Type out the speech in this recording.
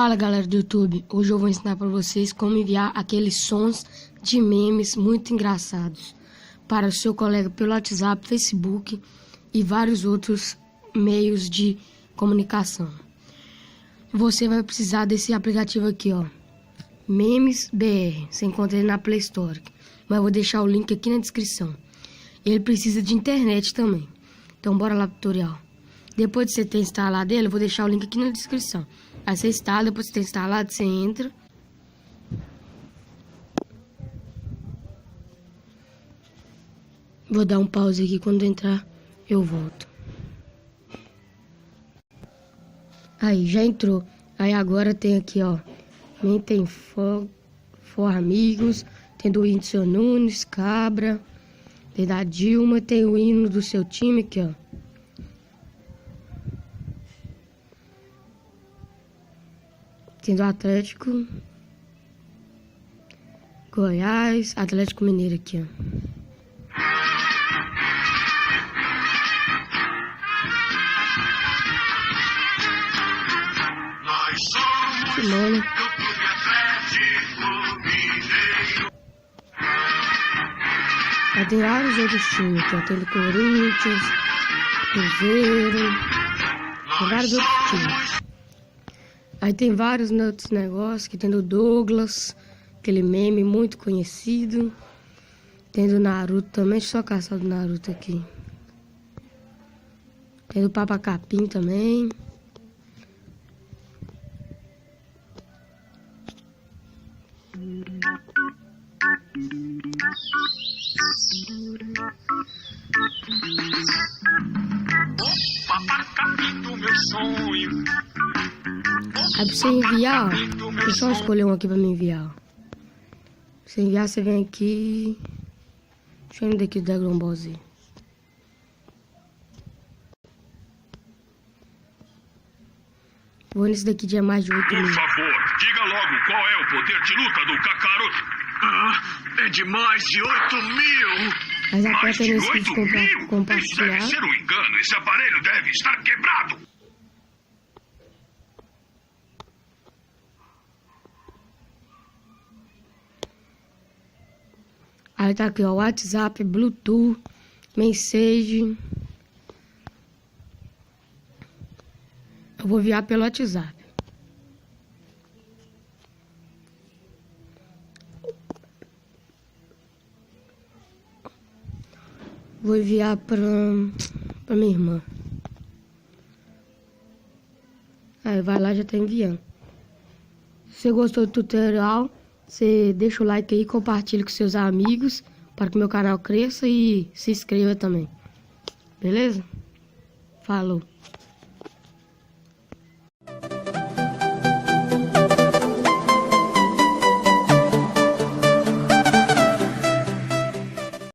Fala galera do YouTube, hoje eu vou ensinar para vocês como enviar aqueles sons de memes muito engraçados para o seu colega pelo WhatsApp, Facebook e vários outros meios de comunicação. Você vai precisar desse aplicativo aqui, ó, Memes BR. Você encontra ele na Play Store, mas eu vou deixar o link aqui na descrição. Ele precisa de internet também, então bora lá pro tutorial. Depois de você ter instalado ele, eu vou deixar o link aqui na descrição. Aí você instala, depois de ter instalado, você entra. Vou dar um pause aqui, quando entrar eu volto. Aí, já entrou. Aí agora tem aqui, ó, tem For Amigos, tem do Whindersson Nunes, Cabra, tem da Dilma, tem o hino do seu time aqui, ó. Tem do Atlético Goiás, Atlético Mineiro aqui, ó. Nós somos Mano. do Clube Atlético Mineiro. Aí tem vários outros times aqui, ó. Tem do Corinthians, Cruzeiro, tem vários outros times. Aí tem vários outros negócios, que tem do Douglas, aquele meme muito conhecido. Tem do Naruto também, deixa eu só caçar do Naruto aqui. Tem do Papa Capim também. Papa Capim do meu sonho. Aí pra você enviar, ó, deixa eu só escolher um aqui pra me enviar, ó. Pra você enviar, você vem aqui. Deixa eu ir daqui do Dragon Ball Z. Vou nesse daqui de mais de 8 Por mil. favor, diga logo qual é o poder de luta do Kakaroto. É de mais de 8 mil. Mas Mais aperta de nesse 8 vídeo mil? Isso compartilhar. deve ser um engano. Esse aparelho deve estar quebrado. Aí tá aqui, ó, WhatsApp, Bluetooth, Message. Eu vou enviar pelo WhatsApp. Vou enviar pra minha irmã. Aí vai lá, já tá enviando. Se você gostou do tutorial, você deixa o like aí, compartilha com seus amigos para que meu canal cresça e se inscreva também. Beleza? Falou!